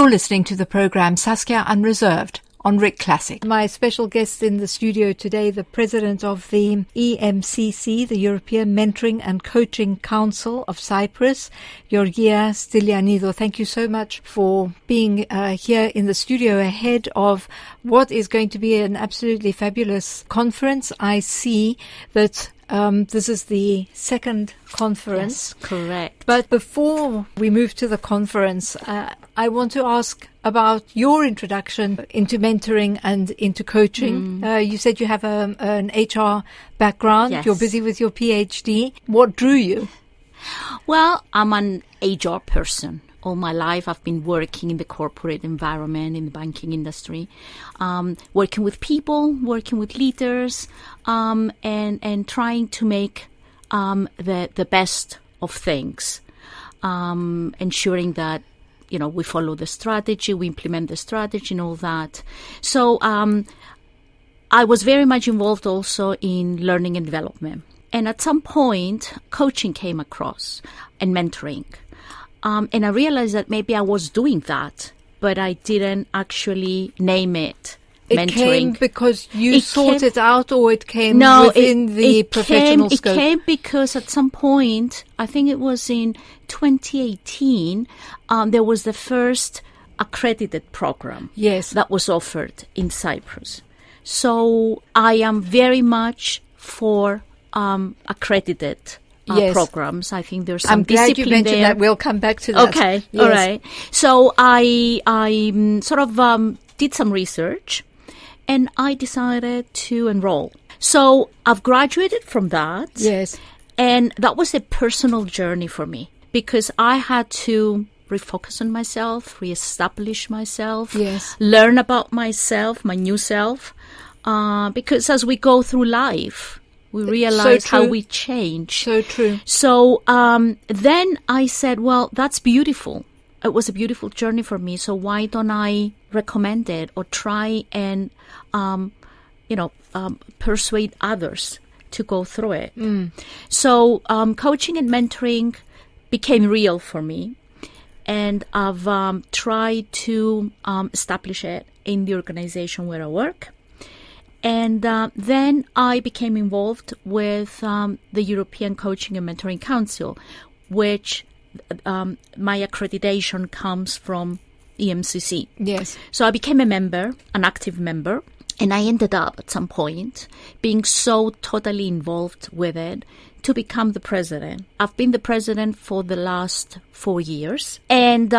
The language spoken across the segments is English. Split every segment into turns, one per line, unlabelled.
You're listening to the program Saskia Unreserved on Rick Classic. My special guest in the studio today, the President of the EMCC, the European Mentoring and Coaching Council of Cyprus, Georgia Stylianidou. Thank you so much for being here in the studio ahead of what is going to be an absolutely fabulous conference. I see that this is the second conference.
Yes, correct.
But before we move to the conference, I want to ask about your introduction into mentoring and into coaching. You said you have an HR background.
Yes.
You're busy with your PhD. What drew you?
Well, I'm an HR person. All my life, I've been working in the corporate environment, in the banking industry, working with people, working with leaders, and trying to make the best of things, ensuring that, you know, we follow the strategy, we implement the strategy and all that. So I was very much involved also in learning and development. And at some point, coaching came across and mentoring. And I realized that maybe I was doing that, but I didn't actually name it mentoring.
It came because you sought it out, or it came within the professional scope?
It came because at some point, I think it was in 2018, there was the first accredited program that was offered in Cyprus. So I am very much for accredited programs. I think there's some discipline.
I'm glad you mentioned that. We'll come back to that.
Okay, yes. All right. So I sort of did some research, and I decided to enroll. So I've graduated from that.
Yes.
And that was a personal journey for me because I had to refocus on myself, reestablish myself, learn about myself, my new self, because as we go through life, we realize how we change.
So true.
So then I said, well, that's beautiful. It was a beautiful journey for me. So why don't I recommend it or try and, persuade others to go through it? So coaching and mentoring became real for me. And I've tried to establish it in the organization where I work. And then I became involved with the European Coaching and Mentoring Council, which my accreditation comes from EMCC.
Yes.
So I became a member, an active member, and I ended up at some point being so totally involved with it to become the president. I've been the president for the last 4 years. And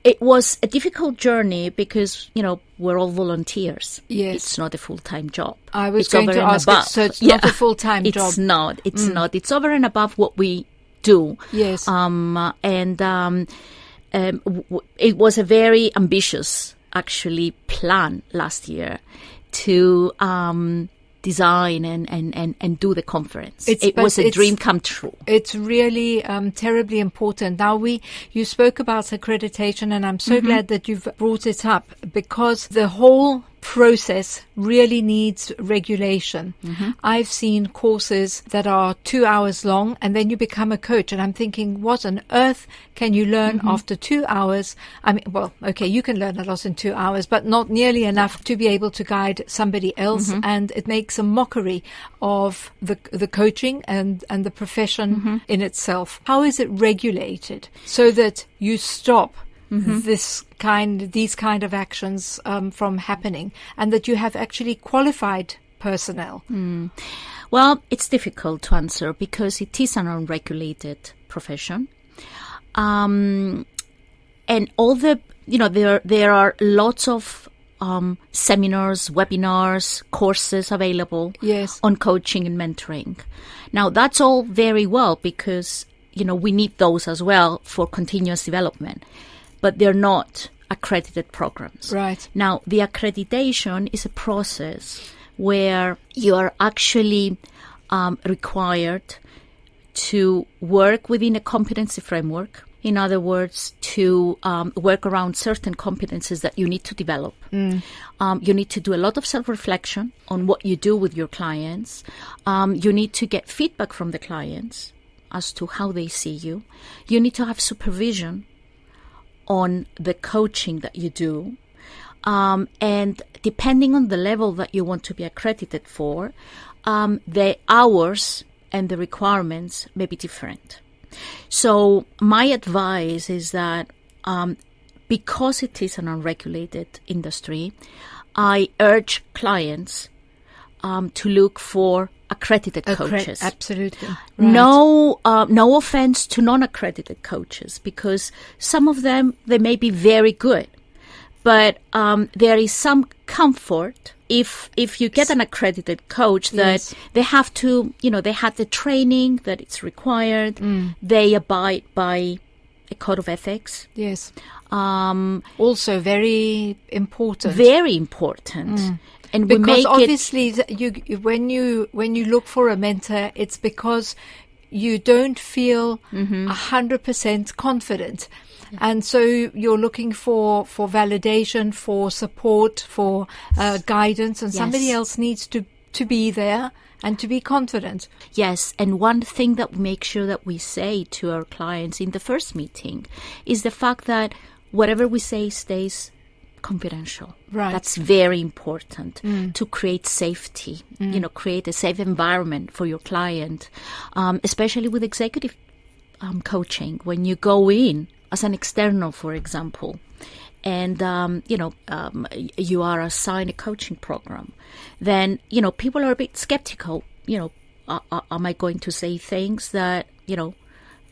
it was a difficult journey because, you know, we're all volunteers.
Yes.
It's not a full-time job.
I was going to ask it, so it's not a full-time job.
It's not. It's not. It's over and above what we do.
Yes.
It was a very ambitious, actually, plan last year to design and do the conference. It was a dream come true.
It's really terribly important. Now, you spoke about accreditation, and I'm so glad that you've brought it up, because the whole process really needs regulation. I've seen courses that are 2 hours long, and then you become a coach, and I'm thinking, what on earth can you learn after 2 hours? I mean, well, okay, you can learn a lot in 2 hours, but not nearly enough to be able to guide somebody else, and it makes a mockery of the coaching and the profession in itself. How is it regulated so that you stop these kind of actions from happening, and that you have actually qualified personnel?
Well, it's difficult to answer because it is an unregulated profession, and all the there are lots of seminars, webinars, courses available on coaching and mentoring. Now, that's all very well because, you know, we need those as well for continuous development, but they're not accredited programs.
Right.
Now, the accreditation is a process where you are actually required to work within a competency framework. In other words, to work around certain competencies that you need to develop. You need to do a lot of self-reflection on what you do with your clients. You need to get feedback from the clients as to how they see you. You need to have supervision on the coaching that you do. And depending on the level that you want to be accredited for, the hours and the requirements may be different. So my advice is that because it is an unregulated industry, I urge clients to look for accredited coaches.
Absolutely. Right.
No offense to non-accredited coaches, because some of them, they may be very good. But there is some comfort if you get an accredited coach that they have to, they had the training that it's required. They abide by a code of ethics.
Yes. Also very important.
Very important. And we
because
make
obviously when you look for a mentor, it's because you don't feel 100% confident. And so you're looking for validation, for support, for guidance, and somebody else needs to be there and to be confident.
Yes, and one thing that we make sure that we say to our clients in the first meeting is the fact that whatever we say stays confidential.
Right.
That's very important to create safety, create a safe environment for your client, especially with executive coaching. When you go in as an external, for example, and, you are assigned a coaching program, then, people are a bit skeptical. Am I going to say things that,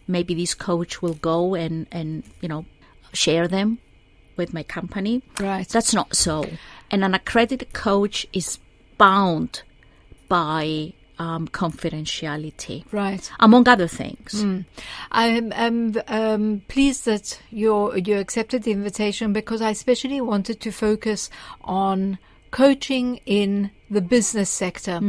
maybe this coach will go and share them with my company?
Right. That's
not so. And an accredited coach is bound by confidentiality,
right?
Among other things.
I'm pleased that you accepted the invitation, because I especially wanted to focus on coaching in the business sector,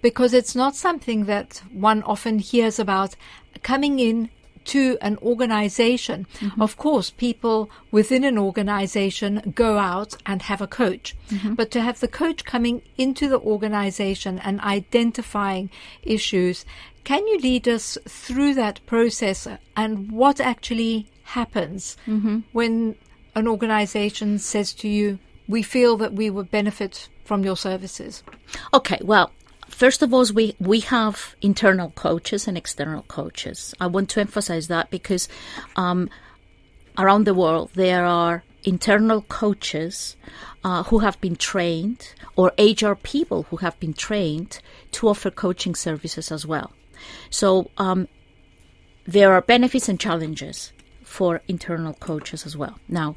because it's not something that one often hears about. Coming in to an organization, of course, people within an organization go out and have a coach, but to have the coach coming into the organization and identifying issues, can you lead us through that process and what actually happens when an organization says to you, we feel that we would benefit from your services?
Okay, well, first of all, we have internal coaches and external coaches. I want to emphasize that because around the world there are internal coaches who have been trained, or HR people who have been trained to offer coaching services as well. So there are benefits and challenges for internal coaches as well. Now,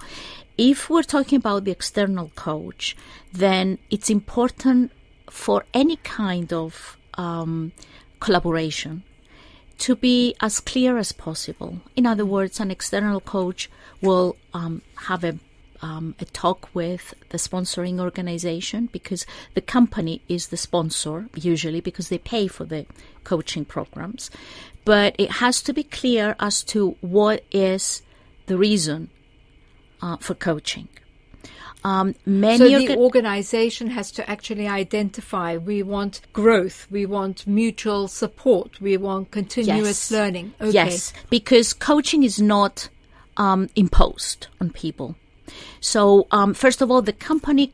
if we're talking about the external coach, then it's important for any kind of collaboration to be as clear as possible. In other words, an external coach will have a talk with the sponsoring organization, because the company is the sponsor, usually because they pay for the coaching programs. But it has to be clear as to what is the reason for coaching.
So the organization has to actually identify, we want growth, we want mutual support, we want continuous learning. Okay.
Yes, because coaching is not imposed on people. So first of all, the company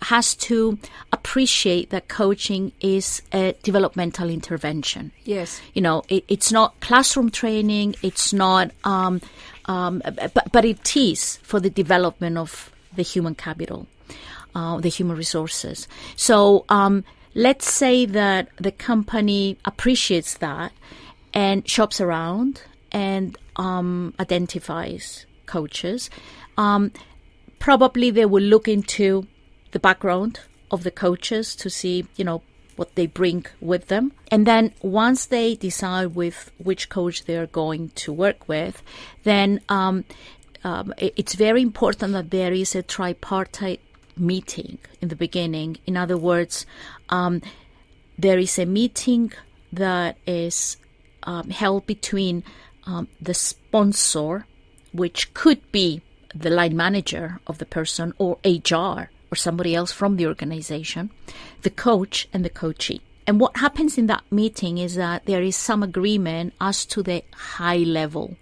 has to appreciate that coaching is a developmental intervention.
Yes.
It's not classroom training, it's not, but it is for the development of the human capital, the human resources. So let's say that the company appreciates that and shops around and identifies coaches. Probably they will look into the background of the coaches to see, what they bring with them. And then once they decide with which coach they're going to work with, then it's very important that there is a tripartite meeting in the beginning. In other words, there is a meeting that is held between the sponsor, which could be the line manager of the person, or HR, or somebody else from the organization, the coach and the coachee. And what happens in that meeting is that there is some agreement as to the high-level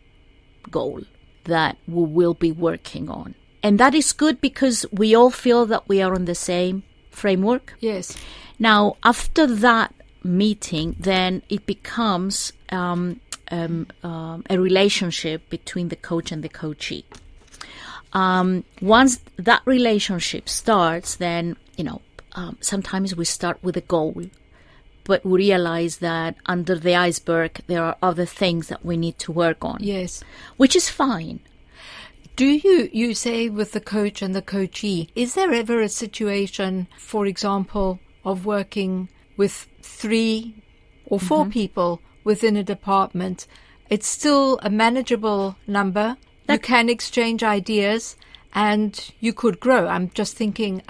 goal. that we will be working on. And that is good because we all feel that we are on the same framework.
Yes.
Now, after that meeting, then it becomes a relationship between the coach and the coachee. Once that relationship starts, then, sometimes we start with a goal, but we realize that under the iceberg, there are other things that we need to work on.
Yes.
Which is fine.
Do you say with the coach and the coachee, is there ever a situation, for example, of working with 3 or 4 people within a department? It's still a manageable number. You can exchange ideas and you could grow. I'm just thinking,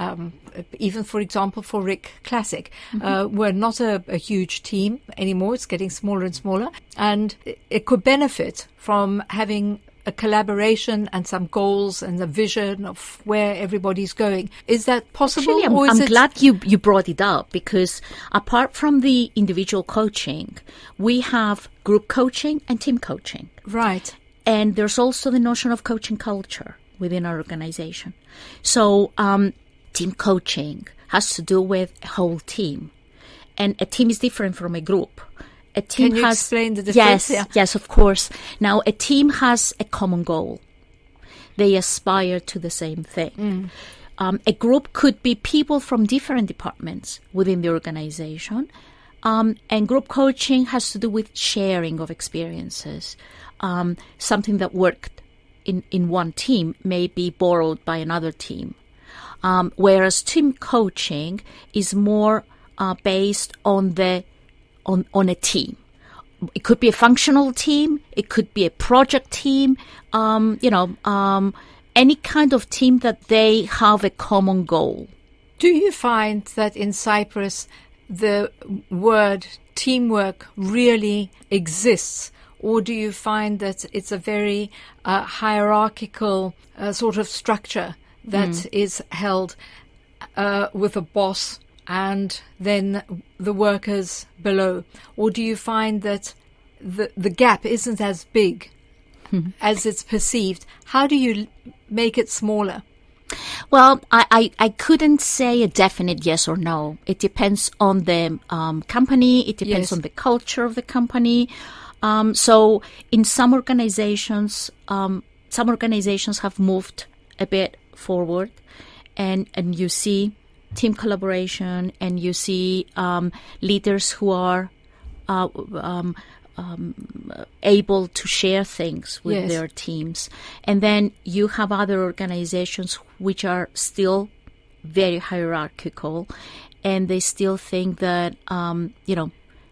even for example, for Rick Classic, we're not a huge team anymore. It's getting smaller and smaller. And it could benefit from having a collaboration and some goals and a vision of where everybody's going. Is that possible?
Actually, I'm glad you brought it up, because apart from the individual coaching, we have group coaching and team coaching.
Right.
And there's also the notion of coaching culture within our organization. So team coaching has to do with a whole team. And a team is different from a group. A team
Can you explain the difference?
Yes, of course. Now, a team has a common goal. They aspire to the same thing. A group could be people from different departments within the organization. And group coaching has to do with sharing of experiences. Something that worked in one team may be borrowed by another team. Whereas team coaching is more based on on a team. It could be a functional team. It could be a project team. Any kind of team that they have a common goal.
Do you find that in Cyprus the word teamwork really exists? Or do you find that it's a very hierarchical sort of structure that is held with a boss and then the workers below? Or do you find that the gap isn't as big as it's perceived? How do you make it smaller?
Well, I couldn't say a definite yes or no. It depends on the company. It depends on the culture of the company. So in some organizations have moved a bit forward, and you see team collaboration, and you see leaders who are able to share things with their teams. And then you have other organizations which are still very hierarchical, and they still think that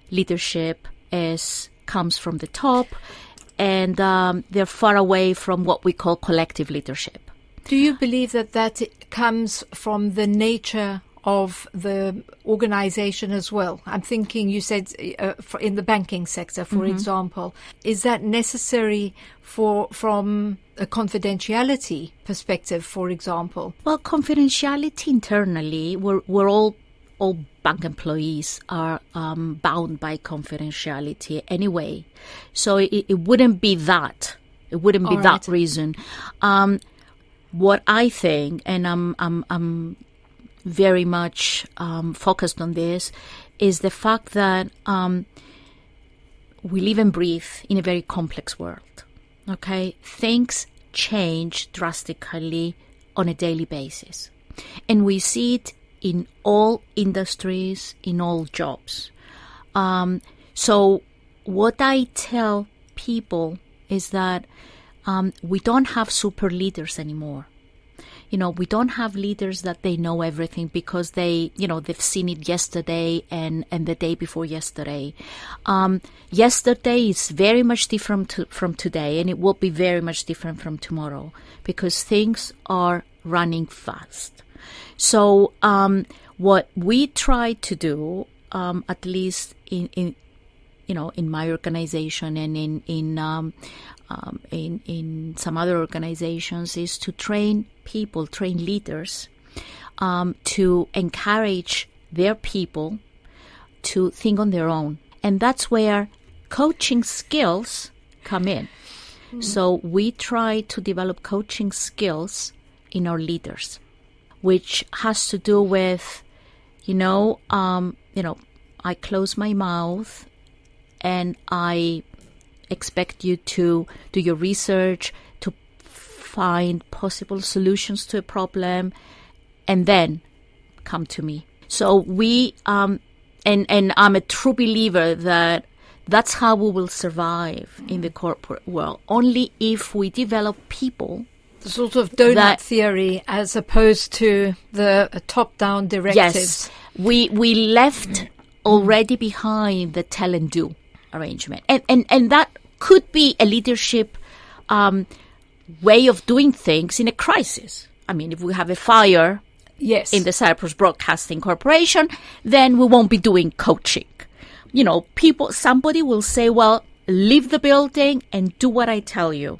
leadership comes from the top, and they're far away from what we call collective leadership.
Do you believe that comes from the nature of the organization as well? I'm thinking, you said in the banking sector, for example. Is that necessary from a confidentiality perspective, for example?
Well, confidentiality internally, we're all bank employees are bound by confidentiality anyway. So it wouldn't be that. It wouldn't be that reason. What I think, and I'm very much focused on this, is the fact that we live and breathe in a very complex world. Okay, things change drastically on a daily basis, and we see it in all industries, in all jobs. So what I tell people is that we don't have super leaders anymore. We don't have leaders that they know everything because they've seen it yesterday and the day before yesterday. Yesterday is very much different from today, and it will be very much different from tomorrow because things are running fast. So what we try to do, at least in my organization and in some other organizations, is to train people, train leaders, to encourage their people to think on their own. And that's where coaching skills come in. So we try to develop coaching skills in our leaders, which has to do with, I close my mouth and I expect you to do your research, to find possible solutions to a problem, and then come to me. So we, and I'm a true believer that that's how we will survive in the corporate world. Only if we develop people.
The sort of donut theory as opposed to the top-down directive.
Yes. We left already behind the tell and do arrangement. And that could be a leadership way of doing things in a crisis. I mean, if we have a fire in the Cyprus Broadcasting Corporation, then we won't be doing coaching. Somebody will say, well, leave the building and do what I tell you.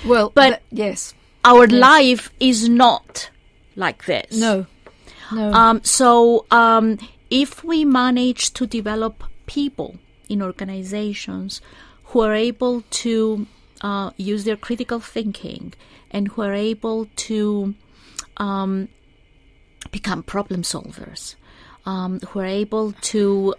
Well,
but our life is not like this.
No.
So if we manage to develop people in organizations who are able to use their critical thinking and who are able to become problem solvers, who are able to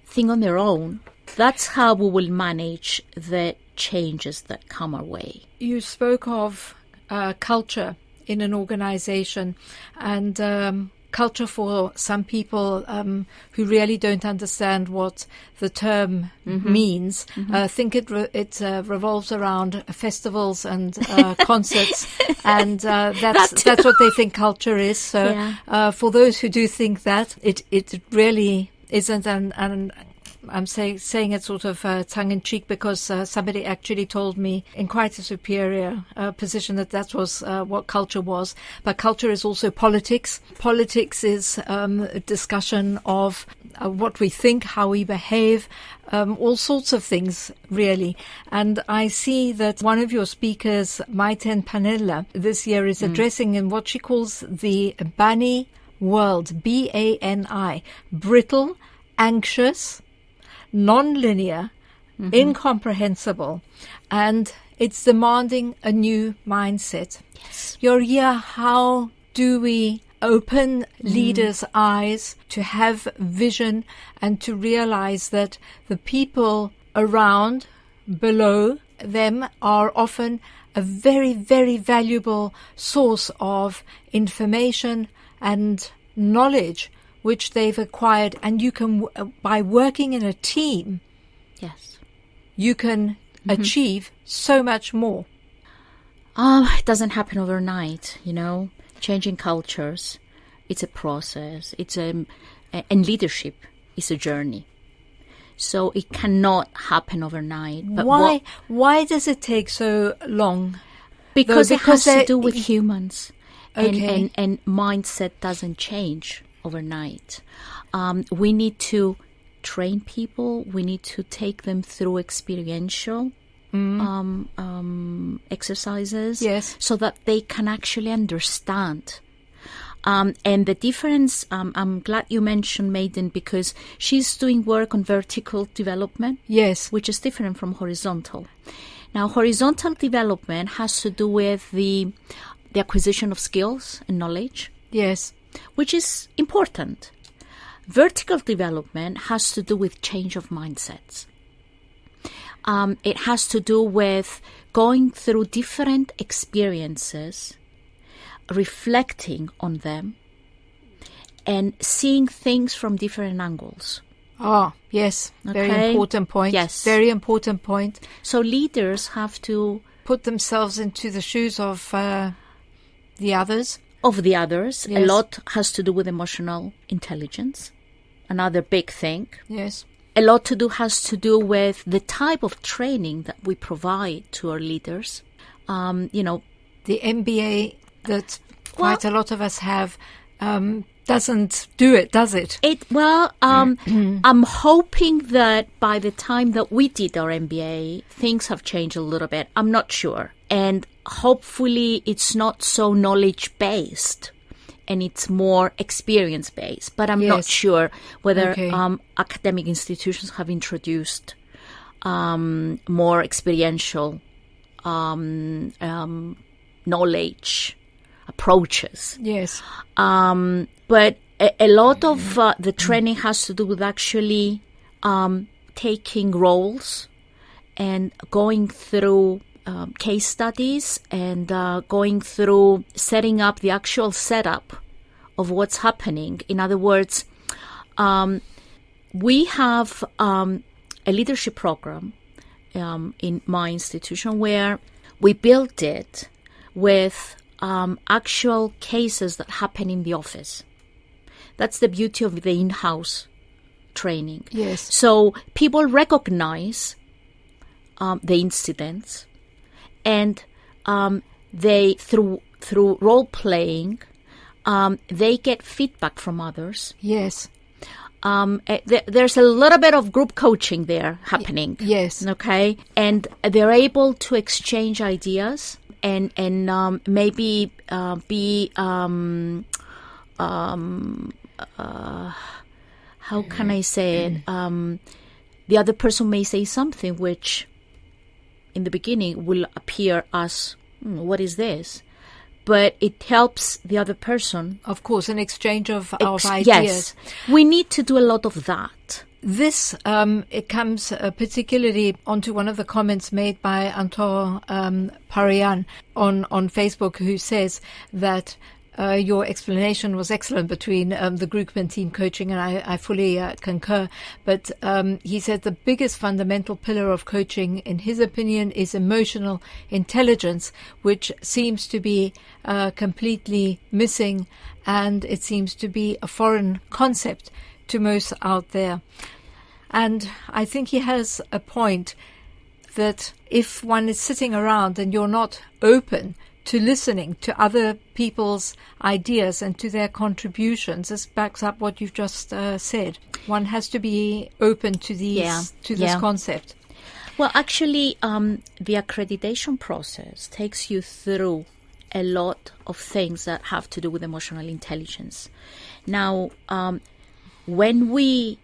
think on their own, that's how we will manage the changes that come our way.
You spoke of culture in an organization, and culture for some people who really don't understand what the term means. Think it revolves around festivals and concerts, and that's what they think culture is. So for those who do think that, it really isn't, and I'm saying it sort of tongue-in-cheek because somebody actually told me in quite a superior position that was what culture was. But culture is also politics. Politics is a discussion of what we think, how we behave, all sorts of things, really. And I see that one of your speakers, Maiten Panella, this year is addressing in what she calls the Bani world, B-A-N-I, brittle, anxious, non-linear, incomprehensible, and it's demanding a new mindset.
Yes.
Georgia, how do we open leaders' eyes to have vision and to realize that the people around, below them, are often a very, very valuable source of information and knowledge which they've acquired, and you can, by working in a team, you can achieve so much more.
It doesn't happen overnight, Changing cultures, it's a process. And leadership is a journey. So it cannot happen overnight. But
why does it take so long?
Because it has to do with humans. Okay. And mindset doesn't change overnight. We need to train people. We need to take them through experiential exercises, so that they can actually understand. And the difference, I'm glad you mentioned Maiden, because she's doing work on vertical development, which is different from horizontal. Now, horizontal development has to do with the acquisition of skills and knowledge. Which is important. Vertical development has to do with change of mindsets. It has to do with going through different experiences, reflecting on them, and seeing things from different angles.
Very important point. Very important point.
So leaders have to
put themselves into the shoes of the others.
A lot has to do with emotional intelligence, another big thing. A lot has to do with the type of training that we provide to our leaders.
The MBA that quite a lot of us have doesn't do it, does it?
I'm hoping that by the time that we did our MBA, things have changed a little bit. I'm not sure. And hopefully it's not so knowledge-based and it's more experience-based. But I'm not sure whether academic institutions have introduced more experiential knowledge approaches.
Yes.
But a lot of the training has to do with actually taking roles and going through case studies and going through setting up the actual setup of what's happening. In other words, we have a leadership program in my institution where we built it with actual cases that happen in the office. That's the beauty of the in-house training.
Yes.
So people recognize the incidents, and they through role playing, they get feedback from others.
Yes.
There's a little bit of group coaching there happening.
Yes.
Okay. And they're able to exchange ideas and maybe be how can I say it? The other person may say something which in the beginning will appear as, what is this? But it helps the other person.
Of course, an exchange of ideas.
Yes, we need to do a lot of that.
This, it comes particularly onto one of the comments made by Anton Parian on Facebook, who says that your explanation was excellent between the group and team coaching, and I fully concur. But he said the biggest fundamental pillar of coaching, in his opinion, is emotional intelligence, which seems to be completely missing, and it seems to be a foreign concept to most out there. And I think he has a point that if one is sitting around and you're not open to listening to other people's ideas and to their contributions, this backs up what you've just said. One has to be open to these this concept.
Well, actually, the accreditation process takes you through a lot of things that have to do with emotional intelligence. Now, when we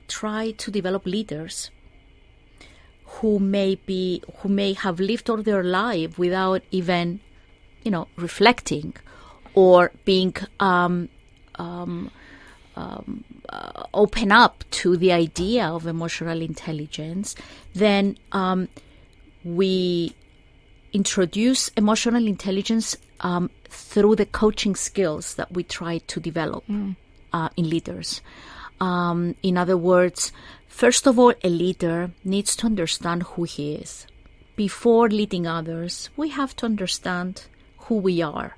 try to develop leaders who may have lived all their life without even, reflecting or being open up to the idea of emotional intelligence, then we introduce emotional intelligence through the coaching skills that we try to develop in leaders. In other words, first of all, a leader needs to understand who he is. Before leading others, we have to understand who we are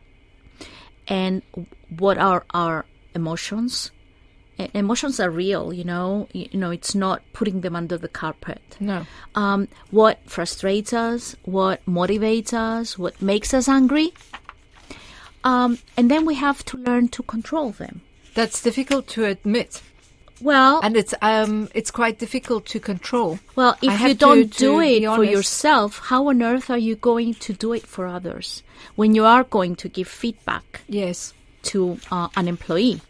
and what are our emotions. Emotions are real, it's not putting them under the carpet.
No.
What frustrates us, what motivates us, what makes us angry. And then we have to learn to control them.
That's difficult to admit.
Well,
and it's quite difficult to control.
Well, if you don't do it for yourself, how on earth are you going to do it for others when you are going to give feedback?
Yes,
to an employee,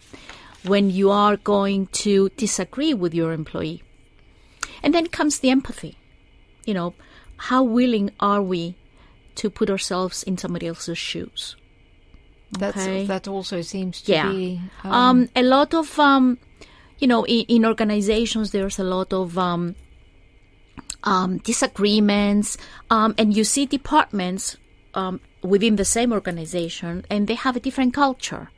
when you are going to disagree with your employee, and then comes the empathy. How willing are we to put ourselves in somebody else's shoes?
That also seems to be
a lot of. In organizations, there's a lot of disagreements, and you see departments within the same organization, and they have a different culture,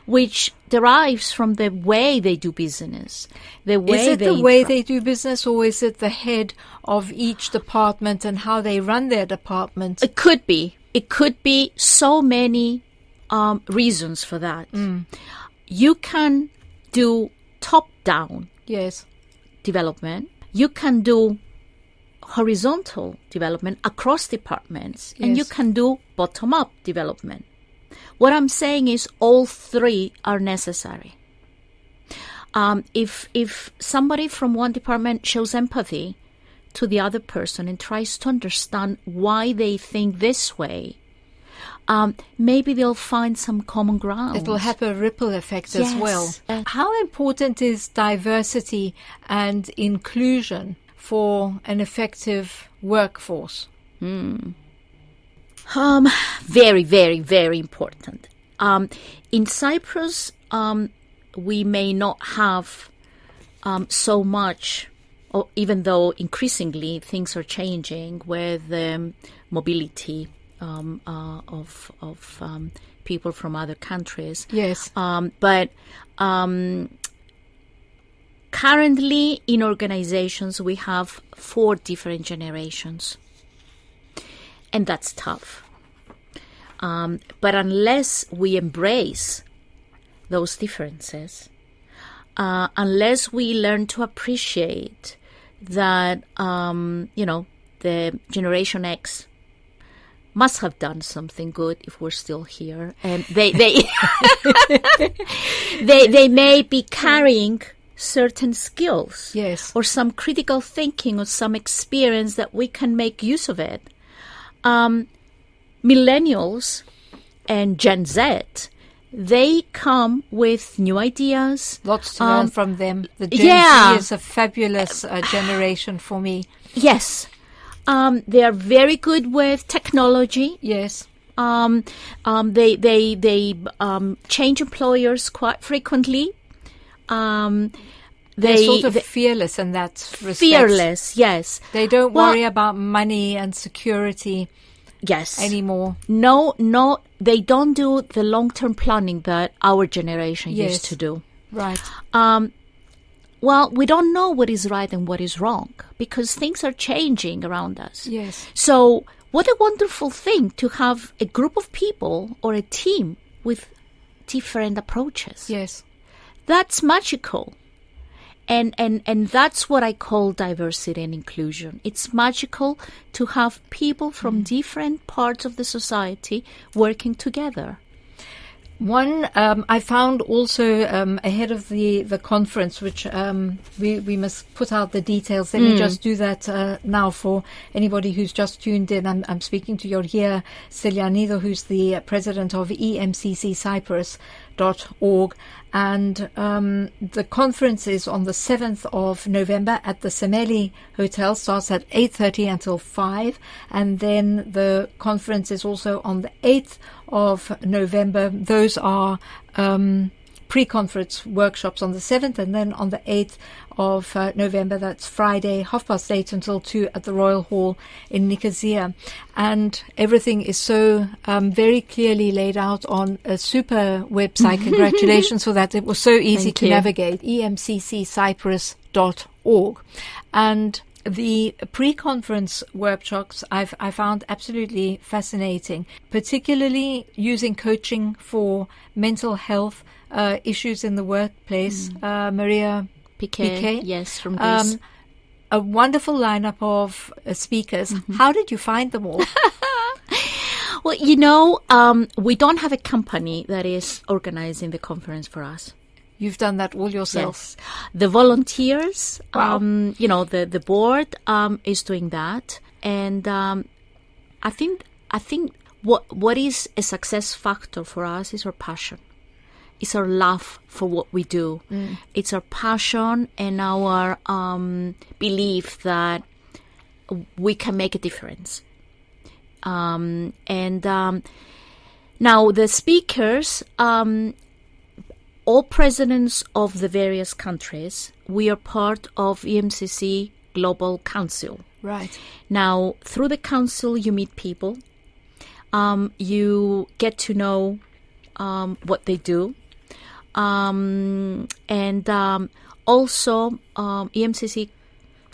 which derives from the way they do business.
Is it the way they do business, or is it the head of each department and how they run their department?
It could be. It could be so many reasons for that. You can do top-down development. You can do horizontal development across departments, and you can do bottom-up development. What I'm saying is all three are necessary. If somebody from one department shows empathy to the other person and tries to understand why they think this way, maybe they'll find some common ground.
It will have a ripple effect as well. How important is diversity and inclusion for an effective workforce?
Very, very, very important. In Cyprus, we may not have so much, or even though increasingly things are changing with mobility of people from other countries.
Yes.
But currently in organizations, we have 4 different generations. And that's tough. But unless we embrace those differences, unless we learn to appreciate that, the Generation X must have done something good if we're still here, and they they may be carrying certain skills,
yes,
or some critical thinking or some experience that we can make use of it. Millennials and Gen Z, they come with new ideas.
Lots to learn from them. The Gen Z is a fabulous generation for me.
Yes. They are very good with technology.
Yes.
They change employers quite frequently.
They're sort of fearless in that respect.
Fearless, yes.
They don't worry about money and security.
Yes.
Anymore.
No, they don't do the long-term planning that our generation used to do.
Right.
Well, we don't know what is right and what is wrong because things are changing around us.
Yes.
So what a wonderful thing to have a group of people or a team with different approaches.
Yes.
That's magical. And that's what I call diversity and inclusion. It's magical to have people from different parts of the society working together.
One, I found also ahead of the conference, which we must put out the details. Let me just do that now for anybody who's just tuned in. I'm speaking to Georgia Stylianidou, who's the president of EMCC Cyprus.org. And the conference is on the 7th of November at the Semeli Hotel, starts at 8:30 until 5. And then the conference is also on the 8th of November. Those are pre-conference workshops on the 7th, and then on the 8th of November, that's Friday, 8:30 until 2 at the Royal Hall in Nicosia. And everything is so very clearly laid out on a super website. Congratulations for that. It was so easy to navigate. emcccyprus.org. And the pre-conference workshops I found absolutely fascinating, particularly using coaching for mental health issues in the workplace. Maria Piquet,
yes, from Greece.
A wonderful lineup of speakers. How did you find them all?
Well, we don't have a company that is organizing the conference for us.
You've done that all yourself.
Yes. The volunteers,
wow.
The board is doing that. And I think what is a success factor for us is our passion. It's our love for what we do. It's our passion and our belief that we can make a difference. Now the speakers, all presidents of the various countries, we are part of EMCC Global Council.
Right.
Now, through the council, you meet people. You get to know what they do. Also, EMCC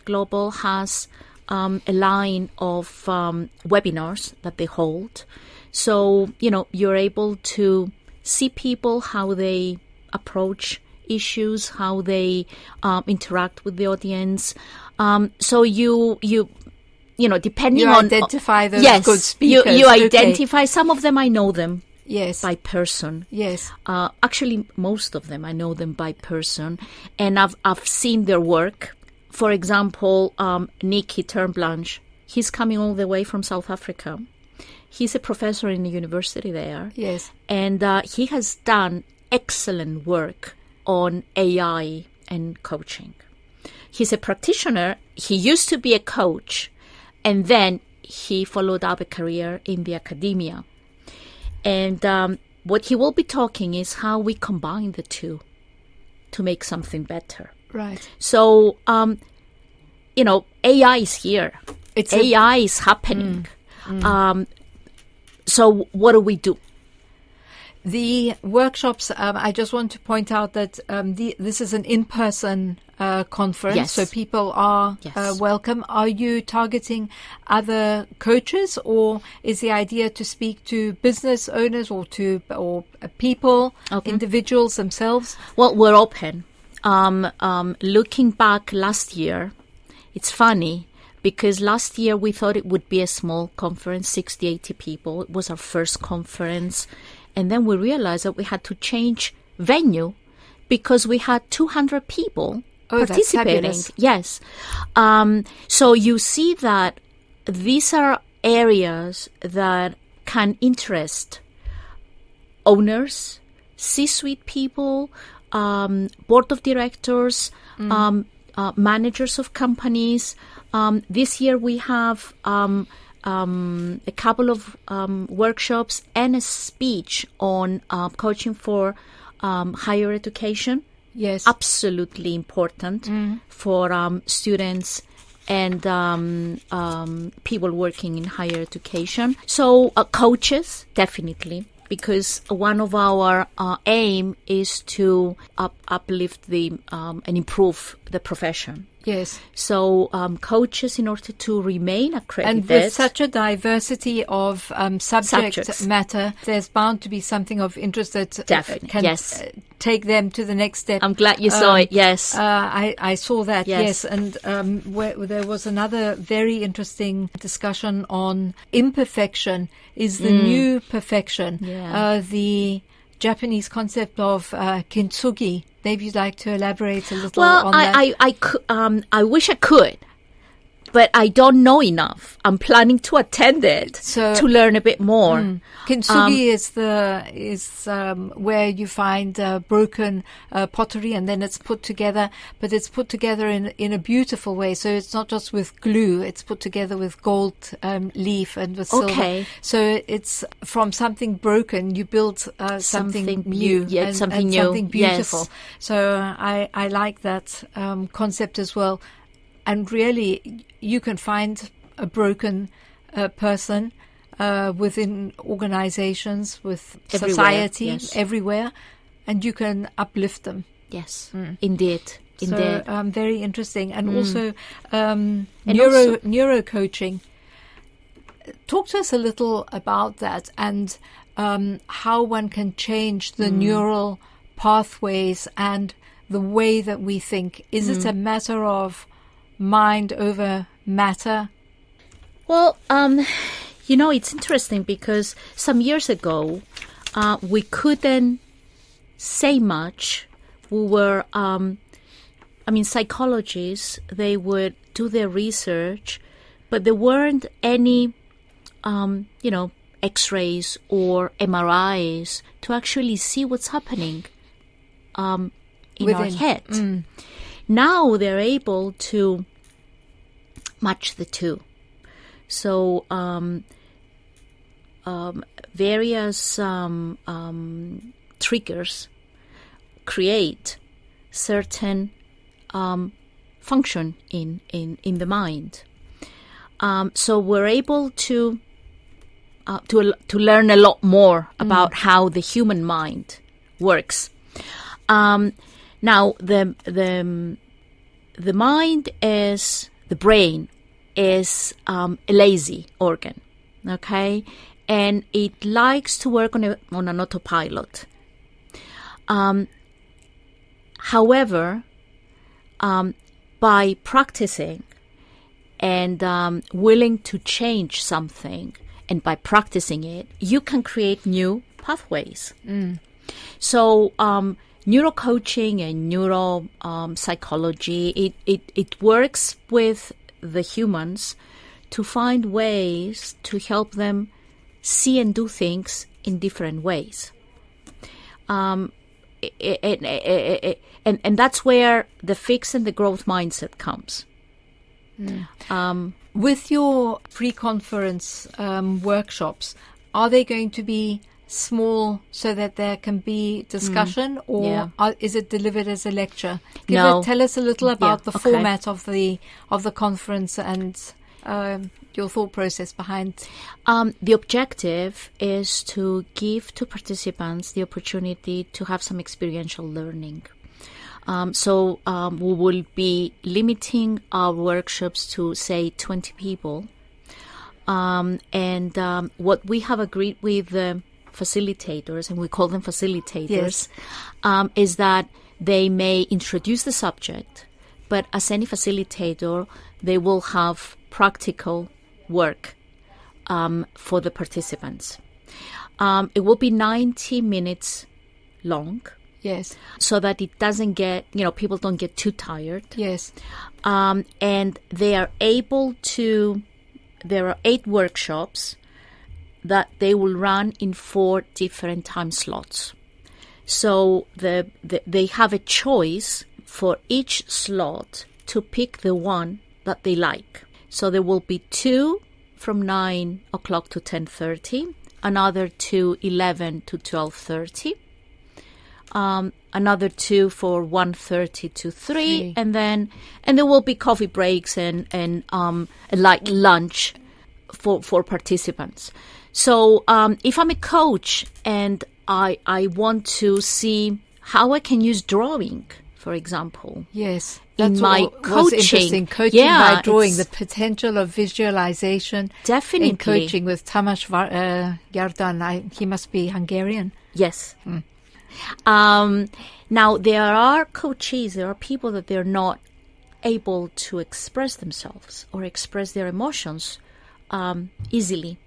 Global has a line of webinars that they hold. So, you're able to see people, how they approach issues, how they interact with the audience. So you depending on...
You identify those good speakers.
You identify. Some of them I know them.
Yes.
By person.
Yes.
Actually, most of them I know them by person, and I've seen their work. For example, Nicky Turnblanche, he's coming all the way from South Africa. He's a professor in a university there.
Yes.
And he has done excellent work on AI and coaching. he's a practitioner. He used to be a coach, and then he followed up a career in the academia. And what he will be talking is how we combine the two to make something better.
Right.
So, AI is here. AI is happening. So what do we do?
The workshops, I just want to point out that this is an in-person conference,
Yes.
so people are
Yes.
welcome. Are you targeting other coaches, or is the idea to speak to business owners or people, individuals themselves?
Well, we're open. Looking back last year, it's funny because last year we thought it would be a small conference, 60, 80 people. It was our first conference. And then we realized that we had to change venue because we had 200 people participating.
That's fabulous.
Yes. So you see that these are areas that can interest owners, C-suite people, board of directors, managers of companies. This year we have a couple of workshops and a speech on coaching for higher education.
Yes.
Absolutely important for students and people working in higher education. So coaches, definitely, because one of our aim is to uplift and improve the profession.
Yes.
So coaches, in order to remain accredited.
And with such a diversity of subject matter, there's bound to be something of interest that can take them to the next step.
I'm glad you saw it, yes.
I saw that,
Yes.
And there was another very interesting discussion on imperfection is the new perfection.
Yeah.
The Japanese concept of kintsugi. Maybe you'd like to elaborate a little on that.
I wish I could, but I don't know enough. I'm planning to attend it to learn a bit more.
Kintsugi is where you find broken pottery, and then it's put together, but it's put together in a beautiful way. So it's not just with glue; it's put together with gold leaf and with silver. So it's from something broken, you build something new, something beautiful.
Yes.
So I like that concept as well. And really, you can find a broken person within organizations, with society, everywhere, and you can uplift them.
Yes, indeed.
So very interesting. And also neuro coaching. Talk to us a little about that and how one can change the neural pathways and the way that we think. Is it a matter of mind over matter?
Well, it's interesting because some years ago, we couldn't say much. We were, psychologists, they would do their research, but there weren't any, X-rays or MRIs to actually see what's happening in our head. Now they're able to match the two. So various triggers create certain function in the mind. So we're able to learn a lot more about how the human mind works. Now, the mind the brain is a lazy organ, okay? And it likes to work on an autopilot. However, by practicing and willing to change something, and by practicing it, you can create new pathways. So, neurocoaching and neuro psychology, it works with the humans to find ways to help them see and do things in different ways. and that's where the fixed and the growth mindset comes.
With your pre-conference workshops, are they going to be small so that there can be discussion, or is it delivered as a lecture? Tell us a little about the format of the conference and your thought process behind.
The objective is to give to participants the opportunity to have some experiential learning. So we will be limiting our workshops to, say, 20 people. And what we have agreed with the facilitators, and we call them facilitators, is that they may introduce the subject, but as any facilitator, they will have practical work for the participants. It will be 90 minutes long.
Yes.
So that it doesn't get, people don't get too tired.
Yes.
And they are able to, there are 8 workshops that they will run in 4 different time slots. So they have a choice for each slot to pick the one that they like. So there will be 2 from 9 o'clock to 10:30, another 2, 11 to 12:30. Another 2 for 1:30 to 3, and there will be coffee breaks and a light lunch for participants. So if I'm a coach and I want to see how I can use drawing, for example.
Yes.
In my coaching.
Interesting. Coaching by drawing, the potential of visualization.
Definitely.
In coaching with Tamás Yardan. He must be Hungarian.
Yes. Now, there are coaches, there are people that they're not able to express themselves or express their emotions easily.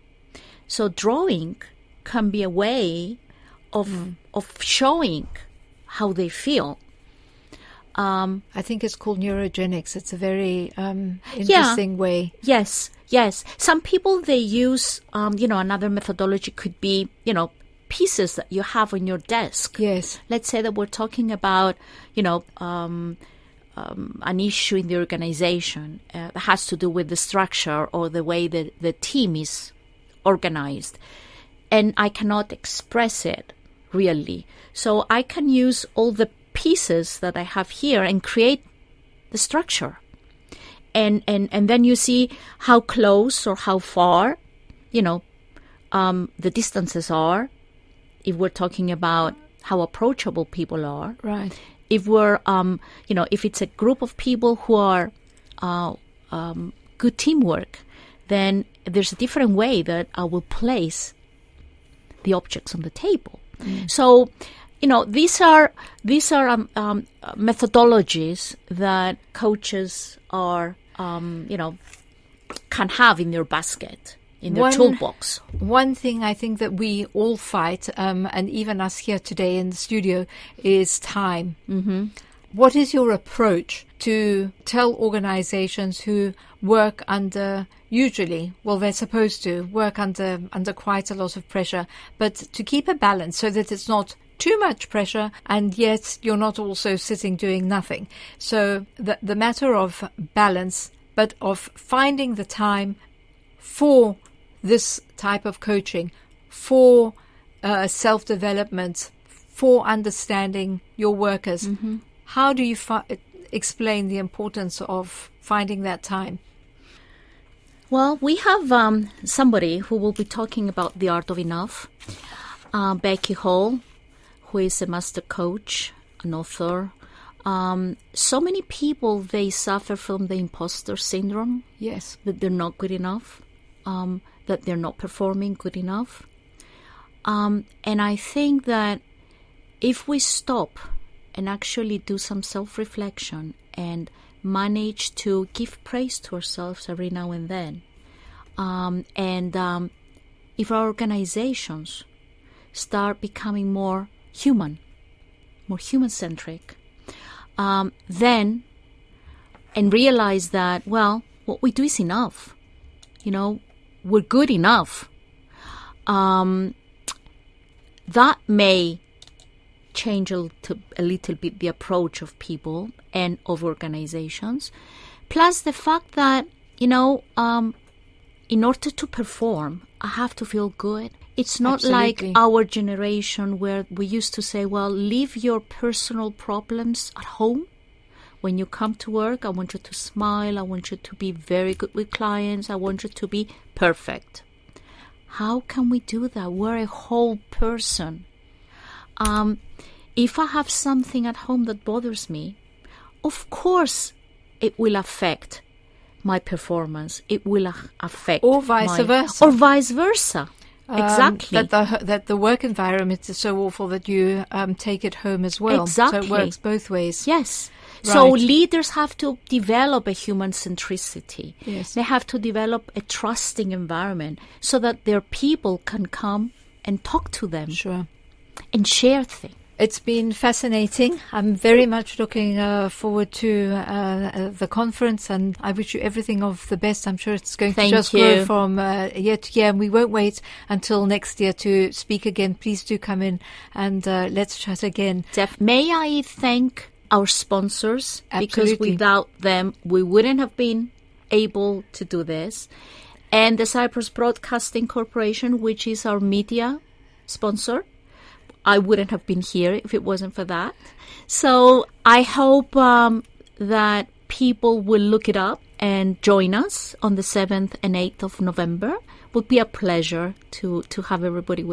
So drawing can be a way of showing how they feel.
I think it's called neurogenics. It's a very interesting way.
Yes. Some people, they use, another methodology could be, pieces that you have on your desk.
Yes.
Let's say that we're talking about, an issue in the organization that has to do with the structure or the way that the team is organized. And I cannot express it really. So I can use all the pieces that I have here and create the structure. And then you see how close or how far, the distances are. If we're talking about how approachable people are,
right?
If we're, if it's a group of people who are good teamwork, then there's a different way that I will place the objects on the table. So, these are methodologies that coaches are, can have in their basket. In their toolbox.
One thing I think that we all fight, and even us here today in the studio, is time. Mm-hmm. What is your approach to tell organizations who work under, usually, they're supposed to work under quite a lot of pressure, but to keep a balance so that it's not too much pressure and yet you're not also sitting doing nothing. So the matter of balance, but of finding the time for this type of coaching, for self-development, for understanding your workers. Mm-hmm. How do you explain the importance of finding that time?
Well, we have somebody who will be talking about the art of enough, Becky Hall, who is a master coach, an author. So many people, they suffer from the imposter syndrome.
Yes.
That they're not good enough. That they're not performing good enough. And I think that if we stop and actually do some self-reflection and manage to give praise to ourselves every now and then, if our organizations start becoming more human-centric, then, and realize that, what we do is enough. We're good enough. That may change a little bit the approach of people and of organizations. Plus the fact that, in order to perform, I have to feel good. It's not
Absolutely.
like our generation where we used to say, well, leave your personal problems at home. When you come to work, I want you to smile. I want you to be very good with clients. I want you to be perfect. How can we do that? We're a whole person. If I have something at home that bothers me, of course it will affect my performance. It will affect
Or vice versa.
Or vice versa. Exactly.
That the work environment is so awful that you take it home as well.
Exactly.
So it works both ways.
Yes.
Right.
So leaders have to develop a human centricity.
Yes.
They have to develop a trusting environment so that their people can come and talk to them.
Sure.
And share things.
It's been fascinating. I'm very much looking forward to the conference, and I wish you everything of the best. I'm sure it's going to just grow from year to year, and we won't wait until next year to speak again. Please do come in and let's chat again.
May I thank our sponsors?
Absolutely.
Because without them, we wouldn't have been able to do this. And the Cyprus Broadcasting Corporation, which is our media sponsor. I wouldn't have been here if it wasn't for that. So I hope that people will look it up and join us on the 7th and 8th of November. It would be a pleasure to have everybody with